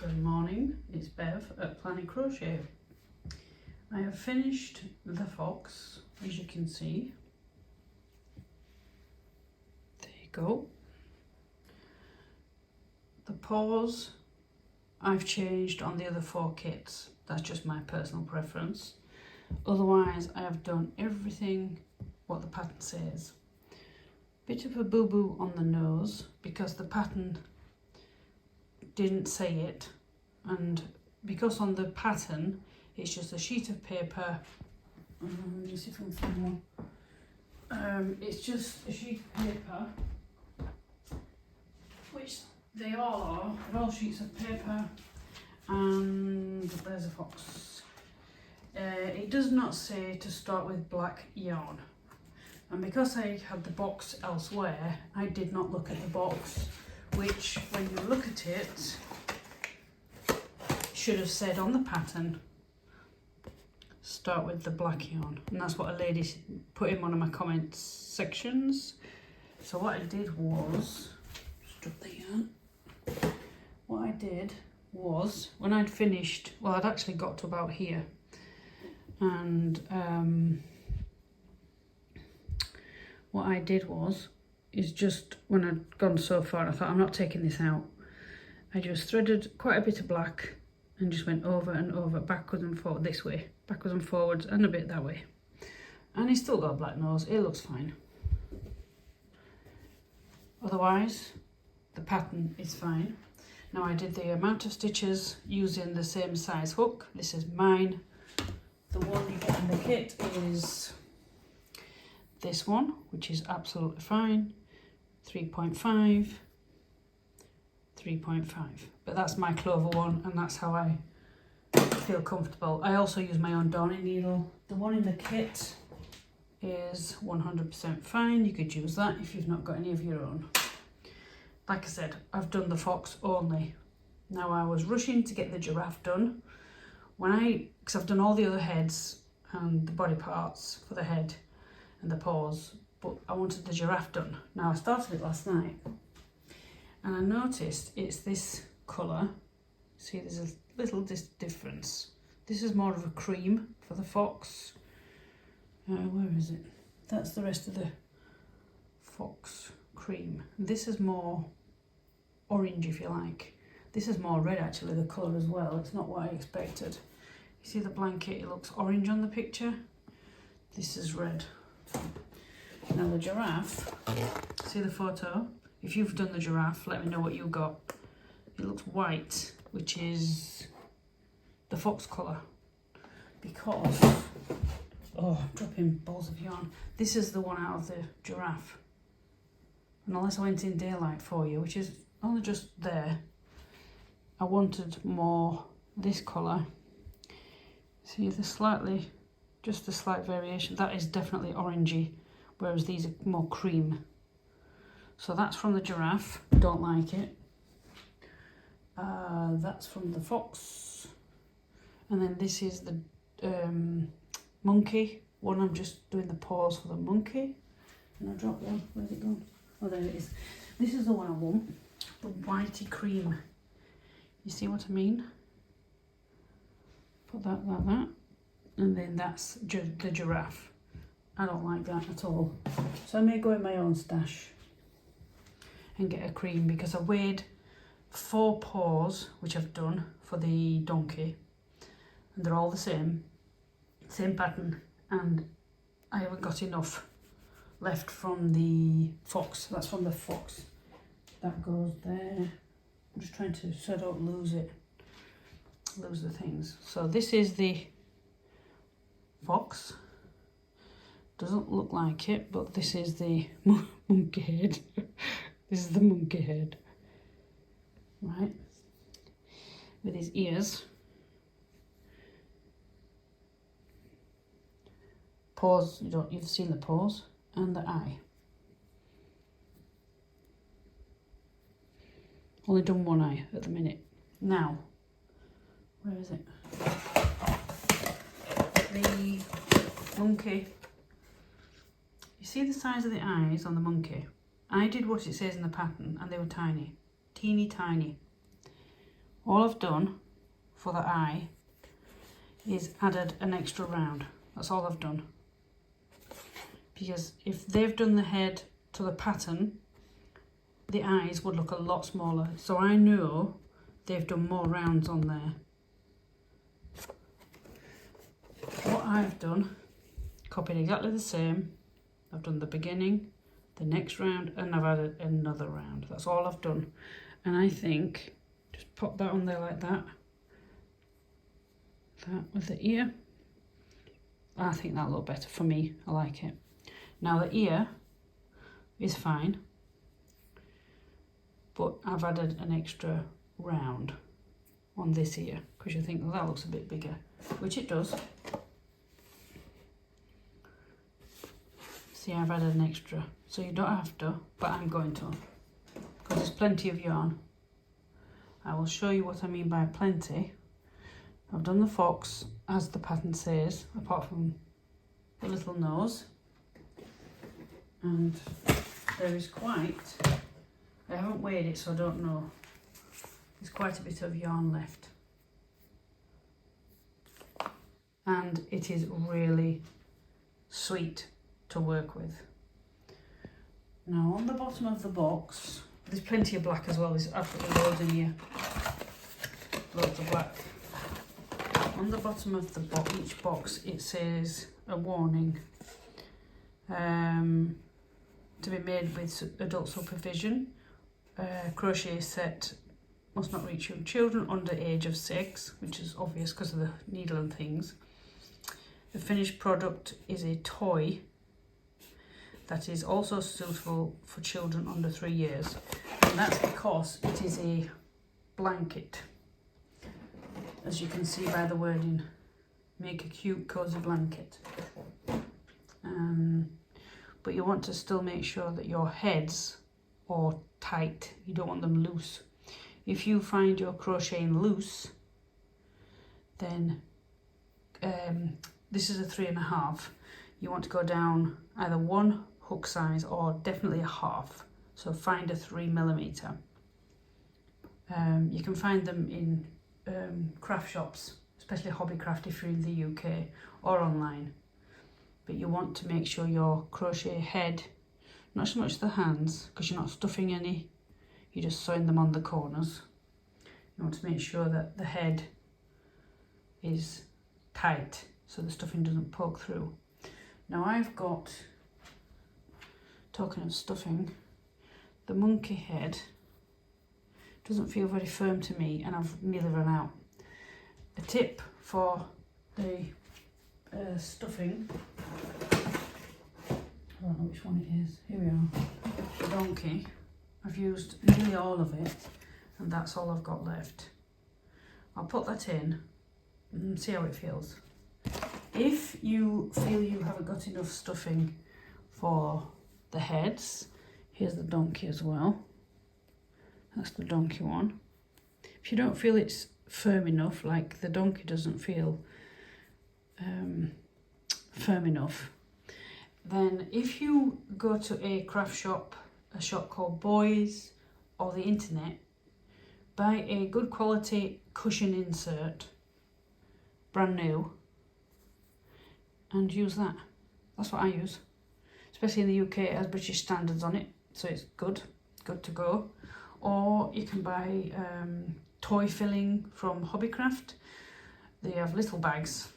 Good morning, it's Bev at Planetcrochet. I have finished the fox, as you can see. There you go. The paws I've changed on the other 4 kits. That's just my personal preference. Otherwise, I have done everything what the pattern says. Bit of a boo-boo on the nose because the pattern didn't say it, and because on the pattern it's just a sheet of paper. Let me see if I can find one. It's just a sheet of paper, which they all are. They're all sheets of paper, and there's a fox. It does not say to start with black yarn, and because I had the box elsewhere, I did not look at the box, which when you look at it should have said on the pattern start with the black yarn, and that's what a lady put in one of my comments sections. So what I did was strip the yarn. What I did was, when I'd finished, well, I'd actually got to about here, and what I did was just when I'd gone so far, I thought, I'm not taking this out. I just threaded quite a bit of black and just went over and over, backwards and forward, this way, backwards and forwards, and a bit that way. And it's still got a black nose, it looks fine. Otherwise, the pattern is fine. Now I did the amount of stitches using the same size hook. This is mine. The one you get in the kit is this one, which is absolutely fine. 3.5, 3.5, but that's my clover one, and that's how I feel comfortable. I also use my own darning needle. The one in the kit is 100% fine. You could use that if you've not got any of your own. Like I said, I've done the fox only. Now I was rushing to get the giraffe done because I've done all the other heads and the body parts for the head and the paws, but I wanted the giraffe done. Now I started it last night, and I noticed it's this colour. See, there's a little difference. This is more of a cream for the fox. Where is it? That's the rest of the fox cream. This is more orange, if you like. This is more red, actually, the colour as well. It's not what I expected. You see the blanket, it looks orange on the picture. This is red. Now the giraffe, see the photo? If you've done the giraffe, let me know what you got. It looks white, which is the fox colour. Because, oh, I'm dropping balls of yarn. This is the one out of the giraffe. And unless I went in daylight for you, which is only just there, I wanted more this colour. See just a slight variation. That is definitely orangey, whereas these are more cream. So that's from the giraffe, don't like it. That's from the fox. And then this is the monkey one. I'm just doing the paws for the monkey. And I dropped one, where's it gone? Oh, there it is. This is the one I want, the whitey cream. You see what I mean? Put that like that. And then that's the giraffe. I don't like that at all. So I may go in my own stash and get a cream, because I weighed 4 paws, which I've done for the donkey, and they're all the same pattern, and I haven't got enough left from the fox. That's from the fox. That goes there. I'm just trying to so I don't lose the things. So this is the fox. Doesn't look like it, but this is the monkey head. This is the monkey head, right? With his ears. Paws, you've seen the paws, and the eye. Only done one eye at the minute. Now, where is it? The monkey. You see the size of the eyes on the monkey? I did what it says in the pattern, and they were tiny. Teeny tiny. All I've done for the eye is added an extra round. That's all I've done. Because if they've done the head to the pattern, the eyes would look a lot smaller. So I know they've done more rounds on there. What I've done, copied exactly the same. I've done the beginning, the next round, and I've added another round. That's all I've done. And I think, just pop that on there like that. That with the ear. I think that'll look better for me. I like it. Now the ear is fine, but I've added an extra round on this ear because you think, well, that looks a bit bigger, which it does. See, I've added an extra, so you don't have to, but I'm going to, because there's plenty of yarn. I will show you what I mean by plenty. I've done the fox as the pattern says, apart from the little nose. And there is quite, I haven't weighed it so I don't know, there's quite a bit of yarn left. And it is really sweet to work with. Now on the bottom of the box, there's plenty of black as well, there's absolutely loads in here. Loads of black. On the bottom of the each box it says a warning. To be made with adult supervision. Crochet set must not reach young children under age of 6, which is obvious because of the needle and things. The finished product is a toy that is also suitable for children under 3 years. And that's because it is a blanket. As you can see by the wording, make a cute cozy blanket. But you want to still make sure that your heads are tight. You don't want them loose. If you find your crocheting loose, then this is a 3.5. You want to go down either 1 hook size or definitely a half. So find a 3mm. You can find them in craft shops, especially Hobbycraft if you're in the UK, or online. But you want to make sure your crochet head, not so much the hands, because you're not stuffing any, you're just sewing them on the corners. You want to make sure that the head is tight so the stuffing doesn't poke through. Now I've got, talking of stuffing, the monkey head doesn't feel very firm to me and I've nearly run out. A tip for the stuffing, I don't know which one it is, here we are, the donkey. I've used nearly all of it and that's all I've got left. I'll put that in and see how it feels. If you feel you haven't got enough stuffing for the heads, here's the donkey as well. That's the donkey one. If you don't feel it's firm enough, like the donkey doesn't feel firm enough, then if you go to a craft shop, a shop called Boys, or the internet, buy a good quality cushion insert, brand new, and use that. That's what I use. Especially in the UK, it has British standards on it, so it's good to go. Or you can buy toy filling from Hobbycraft. They have little bags.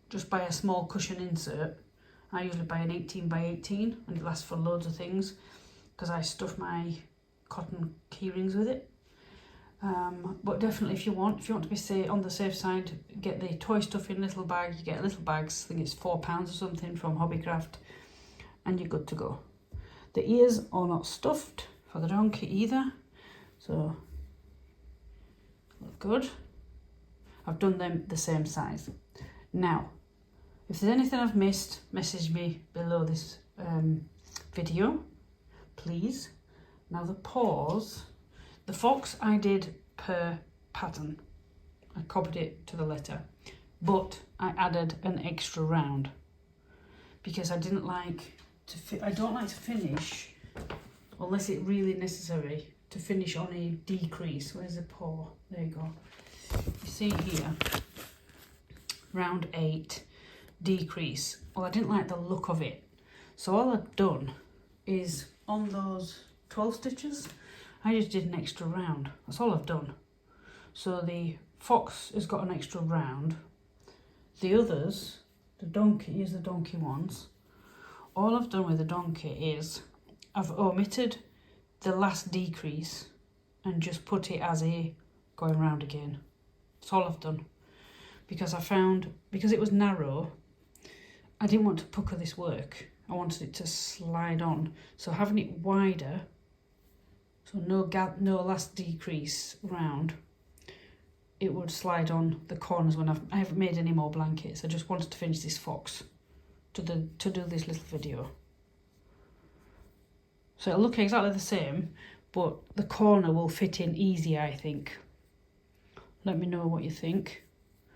Just buy a small cushion insert. I usually buy an 18 by 18 and it lasts for loads of things because I stuff my cotton keyrings with it. But definitely if you want to be on the safe side, get the toy stuff in little bag. You get little bags, I think it's £4 or something from Hobbycraft, and you're good to go. The ears are not stuffed for the donkey either, so look good. I've done them the same size. Now, if there's anything I've missed, message me below this video, please. Now the paws, the fox I did per pattern. I copied it to the letter, but I added an extra round because I don't like to finish unless it's really necessary to finish on a decrease. Where's the paw? There you go. You see here, round 8, decrease. Well, I didn't like the look of it. So all I've done is on those 12 stitches, I just did an extra round. That's all I've done. So the fox has got an extra round. The others, the donkey, here's the donkey ones. All I've done with the donkey is I've omitted the last decrease and just put it as a going round again. That's all I've done. Because I found, because it was narrow, I didn't want to pucker this work. I wanted it to slide on. So having it wider, so no last decrease round, it would slide on the corners when I haven't made any more blankets. I just wanted to finish this fox to do this little video. So it'll look exactly the same, but the corner will fit in easier, I think. Let me know what you think.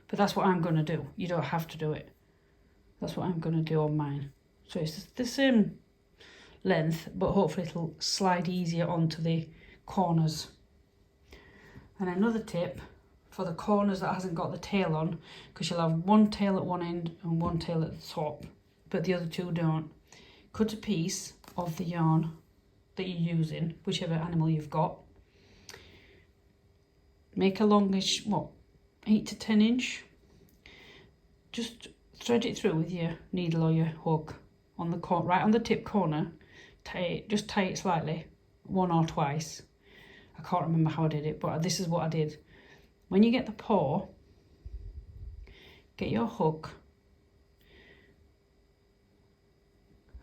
But that's what I'm going to do. You don't have to do it. That's what I'm going to do on mine. So it's the same length, but hopefully it'll slide easier onto the corners. And another tip for the corners that hasn't got the tail on, because you'll have one tail at one end and one tail at the top, but the other two don't. Cut a piece of the yarn that you're using, whichever animal you've got. Make a longish, 8 to 10 inch. Just thread it through with your needle or your hook on the right on the tip corner. Just tie it slightly, 1 or twice. I can't remember how I did it, but this is what I did. When you get the paw, get your hook.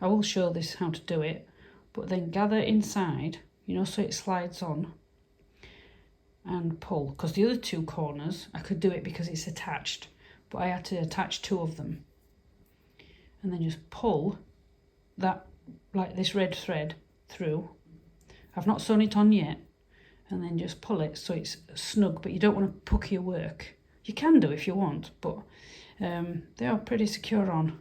I will show this how to do it, but then gather inside, so it slides on, and pull. Because the other two corners, I could do it because it's attached, but I had to attach 2 of them. And then just pull that, like this red thread through. I've not sewn it on yet. And then just pull it so it's snug, but you don't want to pucker your work. You can do if you want, but they are pretty secure on.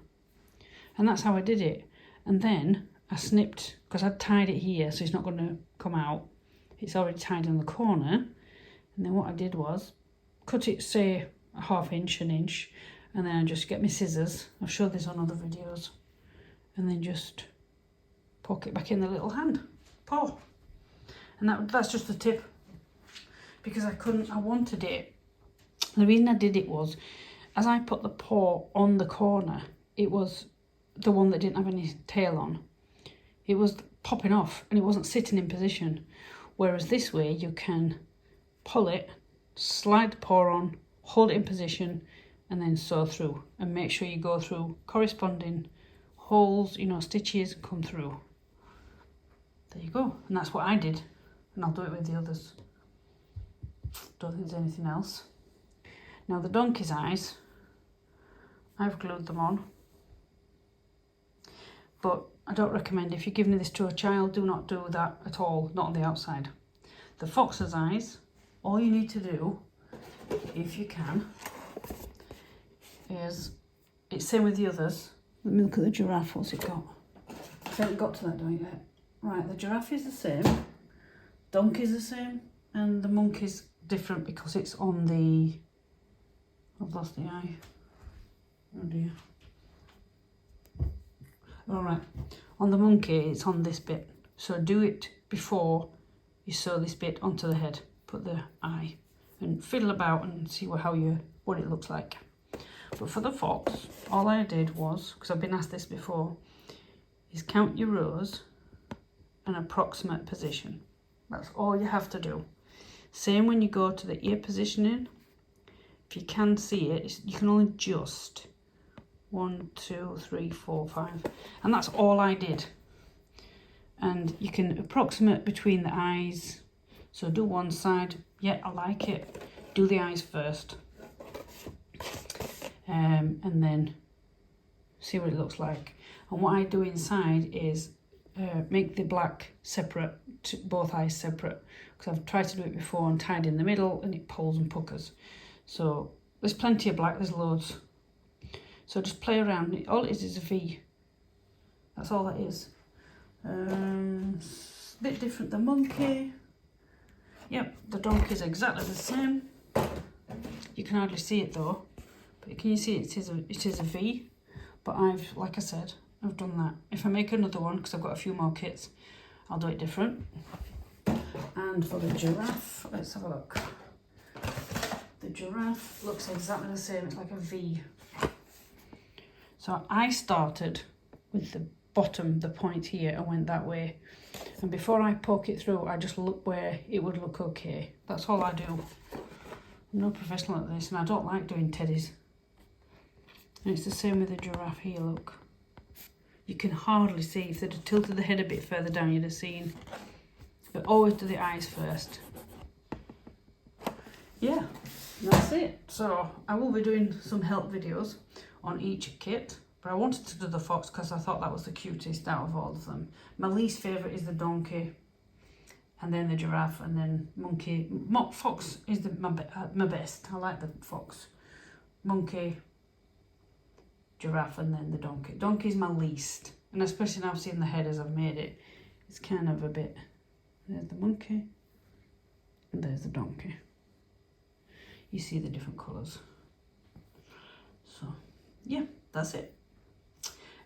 And that's how I did it. And then I snipped, because I'd tied it here, so it's not going to come out. It's already tied in the corner. And then what I did was cut it, say, a 1/2 inch, 1 inch, and then I just get my scissors. I've showed this on other videos. And then just poke it back in the little hand. Paw. And that's just the tip, because I wanted it. The reason I did it was, as I put the paw on the corner, it was the one that didn't have any tail on. It was popping off and it wasn't sitting in position. Whereas this way you can pull it, slide the paw on, hold it in position, and then sew through. And make sure you go through corresponding holes, stitches, come through. There you go. And that's what I did. And I'll do it with the others. Don't think there's anything else. Now the donkey's eyes, I've glued them on. But I don't recommend, if you're giving this to a child, do not do that at all, not on the outside. The fox's eyes, all you need to do, if you can, is, it's same with the others. Let me look at the giraffe, what's it got? I haven't got to that down yet. Right, the giraffe is the same. Donkey's the same, and the monkey's different because it's on the... I've lost the eye. Oh dear. Alright, on the monkey it's on this bit. So do it before you sew this bit onto the head. Put the eye and fiddle about and see what it looks like. But for the fox, all I did was, because I've been asked this before, is count your rows and approximate position. That's all you have to do. Same when you go to the ear positioning. If you can see it, you can only adjust 1, 2, 3, 4, 5, and that's all I did. And you can approximate between the eyes. So do one side. Yeah, I like it. Do the eyes first, and then see what it looks like. And what I do inside is make the black separate, both eyes separate, because I've tried to do it before and tied in the middle and it pulls and puckers. So there's plenty of black, there's loads. So just play around. All it is a V. That's all that is. A bit different than monkey. Yep, the donkey is exactly the same. You can hardly see it though, but can you see it is a V? But I've, like I said, I've done that. If I make another one, because I've got a few more kits, I'll do it different. And for the giraffe, let's have a look. The giraffe looks exactly the same, it's like a V. So I started with the bottom, the point here, and went that way. And before I poke it through, I just look where it would look okay. That's all I do. I'm no professional at this, and I don't like doing teddies. And it's the same with the giraffe here, look. You can hardly see. If they'd have tilted the head a bit further down, you'd have seen. But always do the eyes first. Yeah, that's it. So I will be doing some help videos on each kit. But I wanted to do the fox because I thought that was the cutest out of all of them. My least favourite is the donkey, and then the giraffe, and then monkey. Fox is my best. I like the fox. Monkey, giraffe, and then the donkey. Donkey's my least, and especially now seeing the head as I've made it, it's kind of a bit. There's the monkey, and there's the donkey. You see the different colours. So, yeah, that's it.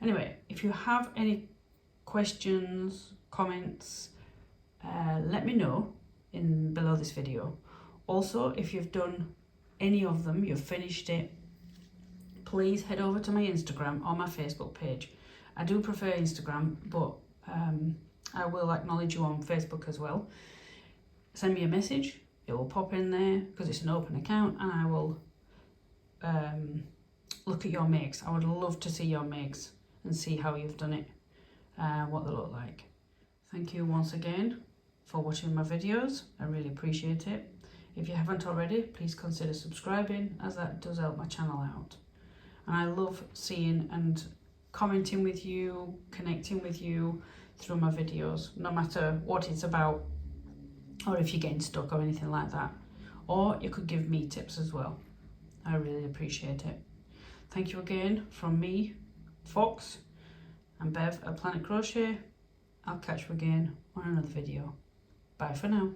Anyway, if you have any questions, comments, let me know below this video. Also, if you've done any of them, you've finished it, please head over to my Instagram or my Facebook page. I do prefer Instagram, but I will acknowledge you on Facebook as well. Send me a message, it will pop in there because it's an open account, and I will look at your makes. I would love to see your makes and see how you've done it, what they look like. Thank you once again for watching my videos. I really appreciate it. If you haven't already, please consider subscribing, as that does help my channel out. And I love seeing and commenting with you, connecting with you through my videos, no matter what it's about, or if you're getting stuck or anything like that. Or you could give me tips as well. I really appreciate it. Thank you again from me, Fox, and Bev at Planet Crochet. I'll catch you again on another video. Bye for now.